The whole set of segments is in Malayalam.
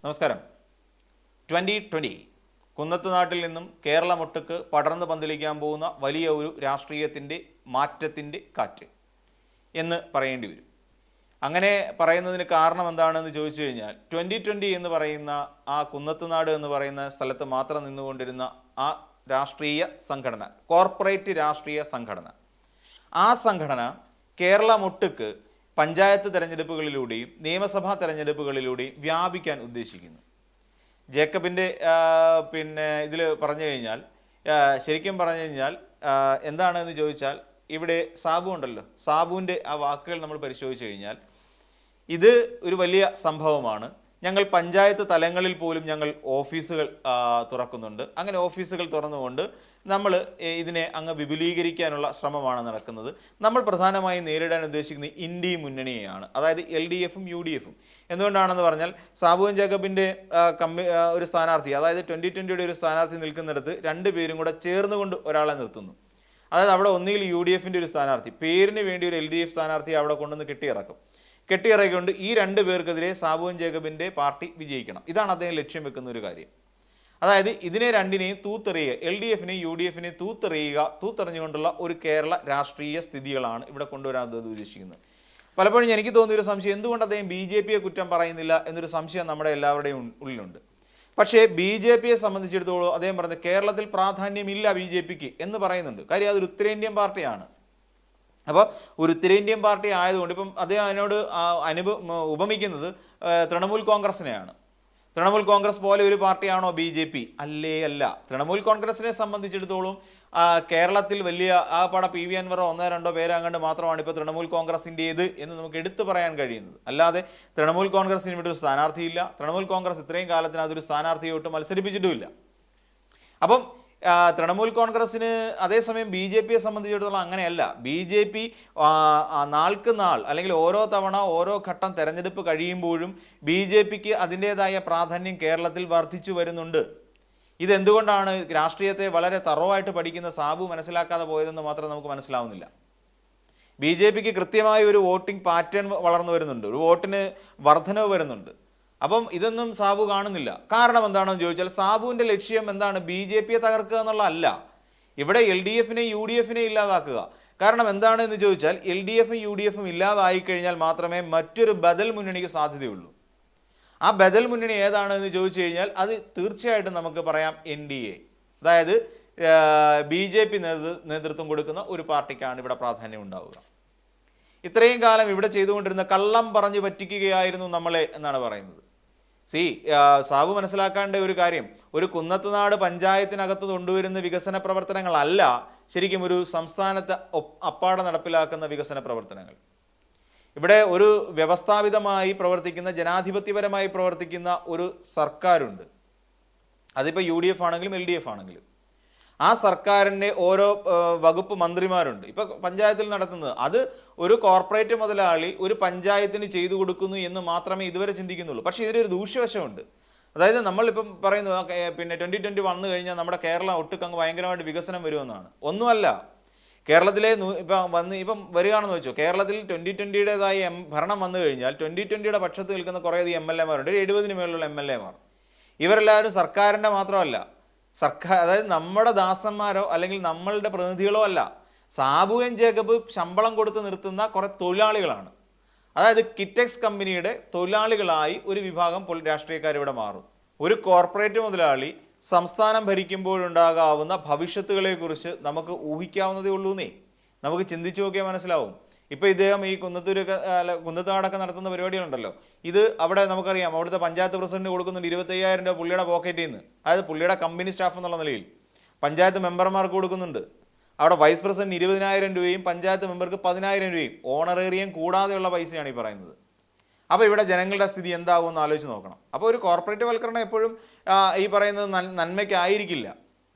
നമസ്കാരം. 2020 കുന്നത്തുനാട്ടിൽ നിന്നും കേരളമൊട്ടുക്ക് പടർന്നു പന്തലിക്കാൻ പോകുന്ന വലിയ ഒരു രാഷ്ട്രീയത്തിൻ്റെ മാറ്റത്തിൻ്റെ കാറ്റ് എന്ന് പറയേണ്ടി വരും. അങ്ങനെ പറയുന്നതിന് കാരണം എന്താണെന്ന് ചോദിച്ചു കഴിഞ്ഞാൽ 2020 എന്ന് പറയുന്ന ആ കുന്നത്തുനാട് എന്ന് പറയുന്ന സ്ഥലത്ത് മാത്രം നിന്നുകൊണ്ടിരുന്ന ആ രാഷ്ട്രീയ സംഘടന, കോർപ്പറേറ്റ് രാഷ്ട്രീയ സംഘടന, ആ സംഘടന കേരളമൊട്ടുക്ക് പഞ്ചായത്ത് തെരഞ്ഞെടുപ്പുകളിലൂടെയും നിയമസഭാ തെരഞ്ഞെടുപ്പുകളിലൂടെയും വ്യാപിക്കാൻ ഉദ്ദേശിക്കുന്നു. ജേക്കബിൻ്റെ ഇതിൽ പറഞ്ഞു കഴിഞ്ഞാൽ, ശരിക്കും പറഞ്ഞു കഴിഞ്ഞാൽ എന്താണെന്ന് ചോദിച്ചാൽ, ഇവിടെ സാബു ഉണ്ടല്ലോ, സാബുവിൻ്റെ ആ വാക്കുകൾ നമ്മൾ പരിശോധിച്ച് കഴിഞ്ഞാൽ ഇത് ഒരു വലിയ സംഭവമാണ്. ഞങ്ങൾ പഞ്ചായത്ത് തലങ്ങളിൽ പോലും ഞങ്ങൾ ഓഫീസുകൾ തുറക്കുന്നുണ്ട്. അങ്ങനെ ഓഫീസുകൾ തുറന്നുകൊണ്ട് നമ്മൾ ഇതിനെ അങ്ങ് വിപുലീകരിക്കാനുള്ള ശ്രമമാണ് നടക്കുന്നത്. നമ്മൾ പ്രധാനമായും നേരിടാൻ ഉദ്ദേശിക്കുന്നത് ഇന്ത്യ മുന്നണിയെയാണ്, അതായത് LDFും UDFും. എന്തുകൊണ്ടാണെന്ന് പറഞ്ഞാൽ, സാബുവൻ ജേക്കബിൻ്റെ ഒരു സ്ഥാനാർത്ഥി, അതായത് 2020 ഒരു സ്ഥാനാർത്ഥി നിൽക്കുന്നിടത്ത് രണ്ടുപേരും കൂടെ ചേർന്നുകൊണ്ട് ഒരാളെ നിർത്തുന്നു. അതായത് അവിടെ ഒന്നുകിൽ UDFിൻ്റെ ഒരു സ്ഥാനാർത്ഥി, പേരിന് വേണ്ടി ഒരു LDF സ്ഥാനാർത്ഥിയെ അവിടെ കൊണ്ടുവന്ന് കെട്ടിയിറക്കിക്കൊണ്ട് ഈ രണ്ട് പേർക്കെതിരെ സാബുവൻ ജേക്കബിൻ്റെ പാർട്ടി വിജയിക്കണം. ഇതാണ് അദ്ദേഹം ലക്ഷ്യം വെക്കുന്ന ഒരു കാര്യം. അതായത് ഇതിനെ രണ്ടിനെയും തൂത്തെറിയുക, LDFിനെയും UDFിനെയും തൂത്തെറിഞ്ഞുകൊണ്ടുള്ള ഒരു കേരള രാഷ്ട്രീയ സ്ഥിതികളാണ് ഇവിടെ കൊണ്ടുവരാൻ ഉദ്ദേശിക്കുന്നത്. പലപ്പോഴും എനിക്ക് തോന്നിയൊരു സംശയം, എന്തുകൊണ്ട് അദ്ദേഹം BJPയെ കുറ്റം പറയുന്നില്ല എന്നൊരു സംശയം നമ്മുടെ എല്ലാവരുടെയും ഉള്ളിലുണ്ട്. പക്ഷേ BJPയെ സംബന്ധിച്ചിടത്തോളം അദ്ദേഹം പറഞ്ഞത് കേരളത്തിൽ പ്രാധാന്യമില്ല BJPക്ക് എന്ന് പറയുന്നുണ്ട്. കാര്യം അതൊരു ഉത്തരേന്ത്യൻ പാർട്ടിയാണ്. അപ്പോൾ ഒരു ഉത്തരേന്ത്യൻ പാർട്ടി ആയതുകൊണ്ട് ഇപ്പം അദ്ദേഹം അതിനോട് ഉപമിക്കുന്നത് തൃണമൂൽ കോൺഗ്രസിനെയാണ്. തൃണമൂൽ കോൺഗ്രസ് പോലെ ഒരു പാർട്ടിയാണോ BJP? അല്ല. തൃണമൂൽ കോൺഗ്രസിനെ സംബന്ധിച്ചിടത്തോളം കേരളത്തിൽ വലിയ ആ പട PV അൻവറോ 1-2 പേരങ്ങാണ്ട് മാത്രമാണ് ഇപ്പോൾ തൃണമൂൽ കോൺഗ്രസിൻ്റേത് എന്ന് നമുക്ക് എടുത്തു പറയാൻ കഴിയുന്നത്. അല്ലാതെ തൃണമൂൽ കോൺഗ്രസിന് ഇവിടെ ഒരു സ്ഥാനാർത്ഥിയില്ല. തൃണമൂൽ കോൺഗ്രസ് ഇത്രയും കാലത്തിന് അതൊരു സ്ഥാനാർത്ഥിയോട്ട് മത്സരിപ്പിച്ചിട്ടുമില്ല. അപ്പം തൃണമൂൽ കോൺഗ്രസിന്, അതേസമയം BJPയെ സംബന്ധിച്ചിടത്തോളം അങ്ങനെയല്ല. BJP നാൾക്ക് നാൾ അല്ലെങ്കിൽ ഓരോ തവണ ഓരോ ഘട്ടം തെരഞ്ഞെടുപ്പ് കഴിയുമ്പോഴും BJPക്ക് അതിൻ്റേതായ പ്രാധാന്യം കേരളത്തിൽ വർദ്ധിച്ചു വരുന്നുണ്ട്. ഇതെന്തുകൊണ്ടാണ് രാഷ്ട്രീയത്തെ വളരെ തറവായിട്ട് പഠിക്കുന്ന സാബു മനസ്സിലാക്കാതെ പോയതെന്ന് മാത്രം നമുക്ക് മനസ്സിലാവുന്നില്ല. BJPക്ക് കൃത്യമായ ഒരു വോട്ടിംഗ് പാറ്റേൺ വളർന്നു വരുന്നുണ്ട്, ഒരു വോട്ടിന് വർധനവ് വരുന്നുണ്ട്. അപ്പം ഇതൊന്നും സാബു കാണുന്നില്ല. കാരണം എന്താണെന്ന് ചോദിച്ചാൽ, സാബുവിൻ്റെ ലക്ഷ്യം എന്താണ്? BJPയെ തകർക്കുക എന്നുള്ളതല്ല, ഇവിടെ LDFിനെയും UDFിനെയും ഇല്ലാതാക്കുക. കാരണം എന്താണെന്ന് ചോദിച്ചാൽ, LDFും UDFും ഇല്ലാതായി കഴിഞ്ഞാൽ മാത്രമേ മറ്റൊരു ബദൽ മുന്നണിക്ക് സാധ്യതയുള്ളൂ. ആ ബദൽ മുന്നണി ഏതാണെന്ന് ചോദിച്ചു കഴിഞ്ഞാൽ അത് തീർച്ചയായിട്ടും നമുക്ക് പറയാം NDA, അതായത് BJP നേതൃത്വം കൊടുക്കുന്ന ഒരു പാർട്ടിക്കാണ് ഇവിടെ പ്രാധാന്യം ഉണ്ടാവുക. ഇത്രയും കാലം ഇവിടെ ചെയ്തുകൊണ്ടിരുന്ന കള്ളം പറഞ്ഞു പറ്റിക്കുകയായിരുന്നു നമ്മളെ എന്നാണ് പറയുന്നത്. സാബു മനസ്സിലാക്കേണ്ട ഒരു കാര്യം, ഒരു കുന്നത്തുനാട് പഞ്ചായത്തിനകത്ത് കൊണ്ടുവരുന്ന വികസന പ്രവർത്തനങ്ങളല്ല ശരിക്കും ഒരു സംസ്ഥാനത്ത് അപ്പാടെ നടപ്പിലാക്കുന്ന വികസന പ്രവർത്തനങ്ങൾ. ഇവിടെ ഒരു വ്യവസ്ഥാപിതമായി പ്രവർത്തിക്കുന്ന, ജനാധിപത്യപരമായി പ്രവർത്തിക്കുന്ന ഒരു സർക്കാരുണ്ട്. അതിപ്പോൾ UDF ആണെങ്കിലും LDF ആണെങ്കിലും ആ സർക്കാരിൻ്റെ ഓരോ വകുപ്പ് മന്ത്രിമാരുണ്ട്. ഇപ്പോൾ പഞ്ചായത്തിൽ നടത്തുന്നത് അത് ഒരു കോർപ്പറേറ്റ് മുതലാളി ഒരു പഞ്ചായത്തിന് ചെയ്തു കൊടുക്കുന്നു എന്ന് മാത്രമേ ഇതുവരെ ചിന്തിക്കുന്നുള്ളൂ. പക്ഷേ ഇതിനൊരു ദൂഷ്യവശമുണ്ട്. അതായത് നമ്മളിപ്പം പറയുന്നു 2020 വന്നു കഴിഞ്ഞാൽ നമ്മുടെ കേരളം ഒട്ടുക്കങ്ങ് ഭയങ്കരമായിട്ട് വികസനം വരുമെന്നാണ്. ഒന്നുമല്ല. കേരളത്തിലെ ഇപ്പം വരികയാണെന്ന് വെച്ചോ, കേരളത്തിൽ 2020-യുടേതായ ഭരണം വന്നു കഴിഞ്ഞാൽ 2020-യുടെ പക്ഷത്ത് നിൽക്കുന്ന കുറേയധികം MLA-മാരുണ്ട്, 70-ന് മേലുള്ള MLA-മാർ. ഇവരെല്ലാവരും സർക്കാരിൻ്റെ മാത്രമല്ല, അതായത് നമ്മുടെ ദാസന്മാരോ അല്ലെങ്കിൽ നമ്മളുടെ പ്രതിനിധികളോ അല്ല. സാബുവൻ ജേക്കബ് ശമ്പളം കൊടുത്ത് നിർത്തുന്ന കുറേ തൊഴിലാളികളാണ്. അതായത് കിറ്റെക്സ് കമ്പനിയുടെ തൊഴിലാളികളായി ഒരു വിഭാഗം രാഷ്ട്രീയക്കാരിവിടെ മാറും. ഒരു കോർപ്പറേറ്റ് മുതലാളി സംസ്ഥാനം ഭരിക്കുമ്പോഴുണ്ടാകാവുന്ന ഭവിഷ്യത്തുകളെക്കുറിച്ച് നമുക്ക് ഊഹിക്കാവുന്നതേ ഉള്ളൂന്നേ. നമുക്ക് ചിന്തിച്ചു നോക്കിയാൽ മനസ്സിലാവും. ഇപ്പോൾ ഇദ്ദേഹം ഈ കുന്നത്തുനാടൊക്കെ നടത്തുന്ന പരിപാടികളുണ്ടല്ലോ, ഇത് അവിടെ നമുക്കറിയാം, അവിടുത്തെ പഞ്ചായത്ത് പ്രസിഡന്റ് കൊടുക്കുന്നുണ്ട് 25,000 രൂപ പുള്ളിയുടെ പോക്കറ്റിൽ നിന്ന്, അതായത് പുള്ളിയുടെ കമ്പനി സ്റ്റാഫ് എന്നുള്ള നിലയിൽ. പഞ്ചായത്ത് മെമ്പർമാർക്ക് കൊടുക്കുന്നുണ്ട്. അവിടെ വൈസ് പ്രസിഡന്റ് 20,000 രൂപയും പഞ്ചായത്ത് മെമ്പർക്ക് 10,000 രൂപയും ഓണറേറിയം കൂടാതെയുള്ള പൈസയാണ് ഈ പറയുന്നത്. അപ്പോൾ ഇവിടെ ജനങ്ങളുടെ സ്ഥിതി എന്താകുമെന്ന് ആലോചിച്ച് നോക്കണം. അപ്പോൾ ഒരു കോർപ്പറേറ്റ് വൽക്കരണം എപ്പോഴും ഈ പറയുന്നത് നന്മയ്ക്കായിരിക്കില്ല.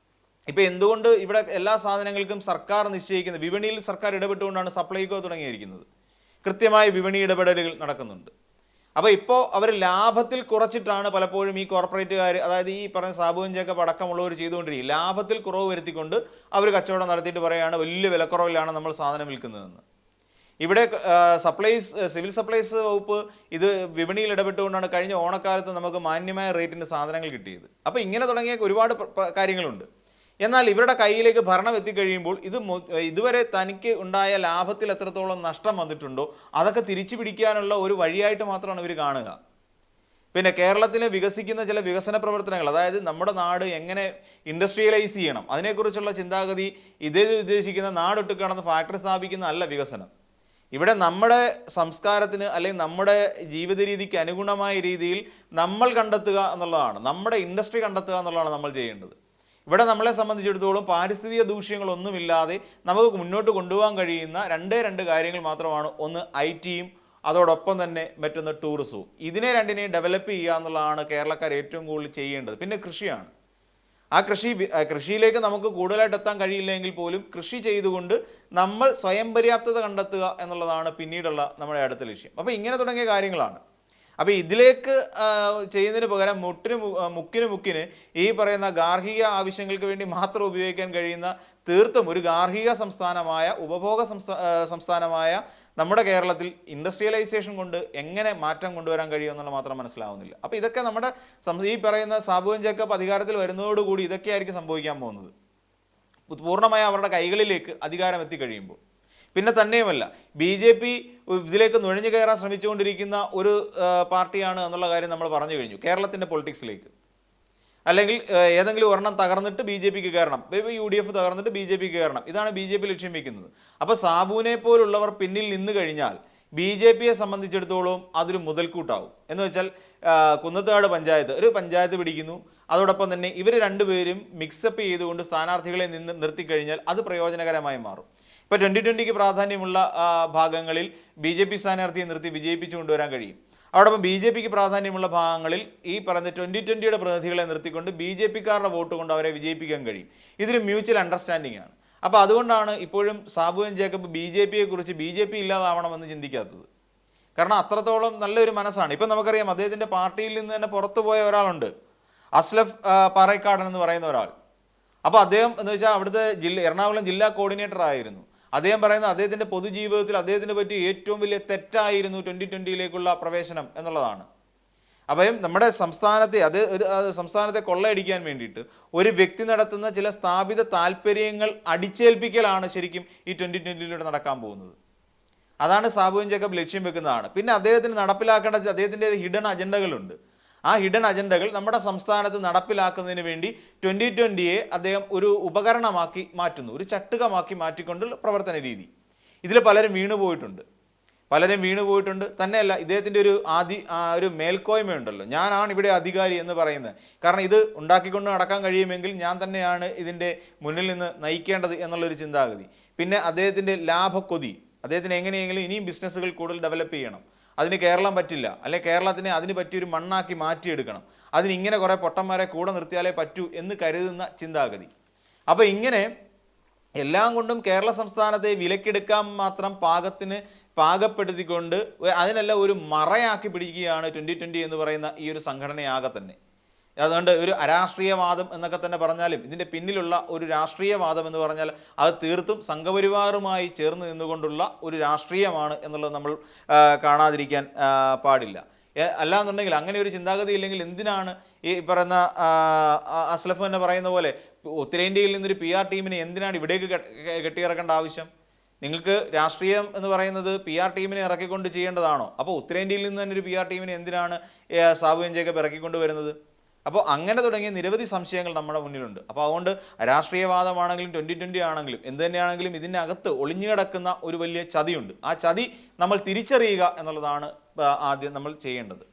ഇപ്പോൾ എന്തുകൊണ്ട് ഇവിടെ എല്ലാ സാധനങ്ങൾക്കും സർക്കാർ നിശ്ചയിക്കുന്ന വിപണിയിൽ സർക്കാർ ഇടപെട്ടുകൊണ്ടാണ് സപ്ലൈകോ തുടങ്ങിയിരിക്കുന്നത്. കൃത്യമായ വിപണി ഇടപെടലുകൾ നടക്കുന്നുണ്ട്. അപ്പോൾ ഇപ്പോൾ അവർ ലാഭത്തിൽ കുറച്ചിട്ടാണ് പലപ്പോഴും ഈ കോർപ്പറേറ്റുകാർ, അതായത് ഈ പറഞ്ഞ സാബുവൻ ജേക്കബ് അടക്കമുള്ളവർ ചെയ്തുകൊണ്ടിരിക്കും. ലാഭത്തിൽ കുറവ് വരുത്തിക്കൊണ്ട് അവർ കച്ചവടം നടത്തിയിട്ട് പറയുകയാണ് വലിയ വിലക്കുറവിലാണ് നമ്മൾ സാധനം വിൽക്കുന്നതെന്ന്. ഇവിടെ സിവിൽ സപ്ലൈസ് വകുപ്പ് ഇത് വിപണിയിൽ ഇടപെട്ടുകൊണ്ടാണ് കഴിഞ്ഞ ഓണക്കാലത്ത് നമുക്ക് മാന്യമായ റേറ്റിന് സാധനങ്ങൾ കിട്ടിയത്. അപ്പോൾ ഇങ്ങനെ തുടങ്ങിയ ഒരുപാട് കാര്യങ്ങളുണ്ട്. എന്നാൽ ഇവരുടെ കയ്യിലേക്ക് ഭരണം എത്തിക്കഴിയുമ്പോൾ ഇതുവരെ തനിക്ക് ഉണ്ടായ ലാഭത്തിൽ എത്രത്തോളം നഷ്ടം വന്നിട്ടുണ്ടോ അതൊക്കെ തിരിച്ചു പിടിക്കാനുള്ള ഒരു വഴിയായിട്ട് മാത്രമാണ് ഇവർ കാണുക. പിന്നെ കേരളത്തിൽ വികസിക്കുന്ന ചില വികസന പ്രവർത്തനങ്ങൾ, അതായത് നമ്മുടെ നാട് എങ്ങനെ ഇൻഡസ്ട്രിയലൈസ് ചെയ്യണം അതിനെക്കുറിച്ചുള്ള ചിന്താഗതി, ഉദ്ദേശിക്കുന്ന നാടൊട്ട് കിടന്ന് ഫാക്ടറി സ്ഥാപിക്കുന്ന അല്ല വികസനം. ഇവിടെ നമ്മുടെ സംസ്കാരത്തിന് അല്ലെങ്കിൽ നമ്മുടെ ജീവിത രീതിക്ക് അനുഗുണമായ രീതിയിൽ നമ്മൾ കണ്ടെത്തുക എന്നുള്ളതാണ്, നമ്മുടെ ഇൻഡസ്ട്രി കണ്ടെത്തുക എന്നുള്ളതാണ് നമ്മൾ ചെയ്യേണ്ടത്. ഇവിടെ നമ്മളെ സംബന്ധിച്ചിടത്തോളം പാരിസ്ഥിതിക ദൂഷ്യങ്ങളൊന്നുമില്ലാതെ നമുക്ക് മുന്നോട്ട് കൊണ്ടുപോകാൻ കഴിയുന്ന രണ്ട് കാര്യങ്ങൾ മാത്രമാണ്. ഒന്ന് IT-യും അതോടൊപ്പം തന്നെ മറ്റൊന്ന് ടൂറിസവും. ഇതിനെ രണ്ടിനെയും ഡെവലപ്പ് ചെയ്യുക എന്നുള്ളതാണ് കേരളക്കാർ ഏറ്റവും കൂടുതൽ ചെയ്യേണ്ടത്. പിന്നെ കൃഷിയാണ്. ആ കൃഷിയിലേക്ക് നമുക്ക് കൂടുതലായിട്ട് എത്താൻ കഴിയില്ലെങ്കിൽ പോലും കൃഷി ചെയ്തുകൊണ്ട് നമ്മൾ സ്വയം പര്യാപ്തത കണ്ടെത്തുക എന്നുള്ളതാണ് പിന്നീടുള്ള നമ്മുടെ അടുത്ത ലക്ഷ്യം. അപ്പോൾ ഇങ്ങനെ തുടങ്ങിയ കാര്യങ്ങളാണ്. അപ്പോൾ ഇതിലേക്ക് ചെയ്യുന്നതിന് പകരം മുക്കിന് ഈ പറയുന്ന ഗാർഹിക ആവശ്യങ്ങൾക്ക് വേണ്ടി മാത്രം ഉപയോഗിക്കാൻ കഴിയുന്ന തീർത്തും ഒരു ഗാർഹിക സംസ്ഥാനമായ ഉപഭോഗ സംസ്ഥാനമായ നമ്മുടെ കേരളത്തിൽ ഇൻഡസ്ട്രിയലൈസേഷൻ കൊണ്ട് എങ്ങനെ മാറ്റം കൊണ്ടുവരാൻ കഴിയുമെന്നുള്ള മാത്രം മനസ്സിലാവുന്നില്ല. അപ്പോൾ ഇതൊക്കെ നമ്മുടെ ഈ പറയുന്ന സാബു ജേക്കബ് അധികാരത്തിൽ വരുന്നതോടുകൂടി ഇതൊക്കെയായിരിക്കും സംഭവിക്കാൻ പോകുന്നത്. പൂർണ്ണമായ അവരുടെ കൈകളിലേക്ക് അധികാരം എത്തിക്കഴിയുമ്പോൾ. പിന്നെ തന്നെയുമല്ല, BJP ഇതിലേക്ക് നുഴഞ്ഞു കയറാൻ ശ്രമിച്ചുകൊണ്ടിരിക്കുന്ന ഒരു പാർട്ടിയാണ് എന്നുള്ള കാര്യം നമ്മൾ പറഞ്ഞു കഴിഞ്ഞു. കേരളത്തിൻ്റെ പൊളിറ്റിക്സിലേക്ക് അല്ലെങ്കിൽ ഏതെങ്കിലും ഒരെണ്ണം തകർന്നിട്ട് BJPക്ക് കയറണം, UDF തകർന്നിട്ട് BJPക്ക് കയറണം, ഇതാണ് BJP ലക്ഷ്യം വയ്ക്കുന്നത്. അപ്പോൾ സാബുവിനെ പോലുള്ളവർ പിന്നിൽ നിന്ന് കഴിഞ്ഞാൽ BJPയെ സംബന്ധിച്ചിടത്തോളം അതൊരു മുതൽക്കൂട്ടാവും. എന്ന് വെച്ചാൽ കുന്നത്തുകാട് പഞ്ചായത്ത് ഒരു പഞ്ചായത്ത് പിടിക്കുന്നു, അതോടൊപ്പം തന്നെ ഇവർ രണ്ടുപേരും മിക്സപ്പ് ചെയ്തുകൊണ്ട് സ്ഥാനാർത്ഥികളെ നിർത്തിക്കഴിഞ്ഞാൽ അത് പ്രയോജനകരമായി മാറും. ഇപ്പോൾ 2020ക്ക് പ്രാധാന്യമുള്ള ഭാഗങ്ങളിൽ BJP സ്ഥാനാർത്ഥിയെ നിർത്തി വിജയിപ്പിച്ചു കൊണ്ടുവരാൻ കഴിയും. അതോടൊപ്പം BJPക്ക് പ്രാധാന്യമുള്ള ഭാഗങ്ങളിൽ ഈ പറഞ്ഞ 2020യുടെ പ്രതിനിധികളെ നിർത്തിക്കൊണ്ട് BJPക്കാരുടെ വോട്ട് കൊണ്ട് അവരെ വിജയിപ്പിക്കാൻ കഴിയും. ഇതൊരു മ്യൂച്വൽ അണ്ടർസ്റ്റാൻഡിംഗ് ആണ്. അപ്പോൾ അതുകൊണ്ടാണ് ഇപ്പോഴും സാബു ജേക്കബ് BJPയെ കുറിച്ച് BJP ഇല്ലാതാവണമെന്ന് ചിന്തിക്കാത്തത്. കാരണം അത്രത്തോളം നല്ലൊരു മനസ്സാണ്. ഇപ്പം നമുക്കറിയാം, അദ്ദേഹത്തിൻ്റെ പാർട്ടിയിൽ നിന്ന് തന്നെ പുറത്തു പോയ ഒരാളുണ്ട്, അസ്ലഫ് പാറേക്കാടൻ എന്ന് പറയുന്ന ഒരാൾ. അപ്പോൾ അദ്ദേഹം എന്ന് വെച്ചാൽ അവിടുത്തെ എറണാകുളം ജില്ലാ കോർഡിനേറ്റർ ആയിരുന്നു. അദ്ദേഹം പറയുന്നത് അദ്ദേഹത്തിൻ്റെ പൊതുജീവിതത്തിൽ അദ്ദേഹത്തിന് പറ്റിയ ഏറ്റവും വലിയ തെറ്റായിരുന്നു 2020യിലേക്കുള്ള പ്രവേശനം എന്നുള്ളതാണ്. അപ്പം നമ്മുടെ സംസ്ഥാനത്തെ കൊള്ളയടിക്കാൻ വേണ്ടിയിട്ട് ഒരു വ്യക്തി നടത്തുന്ന ചില സ്ഥാപിത താല്പര്യങ്ങൾ അടിച്ചേൽപ്പിക്കലാണ് ശരിക്കും ഈ 2020യിലൂടെ നടക്കാൻ പോകുന്നത്. അതാണ് സാബു ജേക്കബ് ലക്ഷ്യം വെക്കുന്നതാണ്. പിന്നെ അദ്ദേഹത്തിന് നടപ്പിലാക്കേണ്ട അദ്ദേഹത്തിൻ്റെ ഹിഡൻ അജണ്ടകളുണ്ട്. ആ ഹിഡൻ അജണ്ടകൾ നമ്മുടെ സംസ്ഥാനത്ത് നടപ്പിലാക്കുന്നതിന് വേണ്ടി 2020യെ അദ്ദേഹം ഒരു ഉപകരണമാക്കി മാറ്റുന്നു, ഒരു ചട്ടുകമാക്കി മാറ്റിക്കൊണ്ടുള്ള പ്രവർത്തന രീതി. ഇതിൽ പലരും വീണുപോയിട്ടുണ്ട്. തന്നെയല്ല, ഇദ്ദേഹത്തിൻ്റെ ഒരു മേൽക്കോയ്മയുണ്ടല്ലോ, ഞാനാണ് ഇവിടെ അധികാരി എന്ന് പറയുന്നത്. കാരണം ഇത് ഉണ്ടാക്കിക്കൊണ്ട് നടക്കാൻ കഴിയുമെങ്കിൽ ഞാൻ തന്നെയാണ് ഇതിൻ്റെ മുന്നിൽ നിന്ന് നയിക്കേണ്ടത് എന്നുള്ളൊരു ചിന്താഗതി. പിന്നെ അദ്ദേഹത്തിൻ്റെ ലാഭക്കൊതി, അദ്ദേഹത്തിന് എങ്ങനെയെങ്കിലും ഇനിയും ബിസിനസ്സുകൾ കൂടുതൽ ഡെവലപ്പ് ചെയ്യണം, അതിന് കേരളം പറ്റില്ല, അല്ലെങ്കിൽ കേരളത്തിനെ അതിന് പറ്റിയൊരു മണ്ണാക്കി മാറ്റിയെടുക്കണം, അതിനിങ്ങനെ കുറേ പൊട്ടന്മാരെ കൂടെ നിർത്തിയാലേ പറ്റൂ എന്ന് കരുതുന്ന ചിന്താഗതി. അപ്പോൾ ഇങ്ങനെ എല്ലാം കൊണ്ടും കേരള സംസ്ഥാനത്തെ വിലക്കെടുക്കാൻ മാത്രം പാകപ്പെടുത്തിക്കൊണ്ട് അതിനെല്ലാം ഒരു മറയാക്കി പിടിക്കുകയാണ് 2020 എന്ന് പറയുന്ന ഈ ഒരു സംഘടനയാകെ തന്നെ. അതുകൊണ്ട് ഒരു അരാഷ്ട്രീയവാദം എന്നൊക്കെ തന്നെ പറഞ്ഞാലും ഇതിൻ്റെ പിന്നിലുള്ള ഒരു രാഷ്ട്രീയവാദം എന്ന് പറഞ്ഞാൽ അത് തീർത്തും സംഘപരിവാറുമായി ചേർന്ന് നിന്നുകൊണ്ടുള്ള ഒരു രാഷ്ട്രീയമാണ് എന്നുള്ളത് നമ്മൾ കാണാതിരിക്കാൻ പാടില്ല. അല്ലാന്നുണ്ടെങ്കിൽ അങ്ങനെ ഒരു ചിന്താഗതി ഇല്ലെങ്കിൽ എന്തിനാണ് ഈ പറയുന്ന അസ്ലഫ് തന്നെ പറയുന്ന പോലെ ഉത്തരേന്ത്യയിൽ നിന്നൊരു PR ടീമിനെ എന്തിനാണ് ഇവിടേക്ക് കെട്ടിയിറക്കേണ്ട ആവശ്യം? നിങ്ങൾക്ക് രാഷ്ട്രീയം എന്ന് പറയുന്നത് PR ടീമിനെ ഇറക്കിക്കൊണ്ട് ചെയ്യേണ്ടതാണോ? അപ്പോൾ ഉത്തരേന്ത്യയിൽ നിന്ന് തന്നെ ഒരു PR ടീമിനെ എന്തിനാണ് സാബു ജേക്കബ് ഇറക്കിക്കൊണ്ട് വരുന്നത്? അപ്പോൾ അങ്ങനെ തുടങ്ങിയ നിരവധി സംശയങ്ങൾ നമ്മുടെ മുന്നിലുണ്ട്. അപ്പോൾ അതുകൊണ്ട് രാഷ്ട്രീയവാദമാണെങ്കിലും 2020 ആണെങ്കിലും എന്ത് തന്നെയാണെങ്കിലും ഇതിനകത്ത് ഒളിഞ്ഞു കിടക്കുന്ന ഒരു വലിയ ചതിയുണ്ട്. ആ ചതി നമ്മൾ തിരിച്ചറിയുക എന്നുള്ളതാണ് ആദ്യം നമ്മൾ ചെയ്യേണ്ടത്.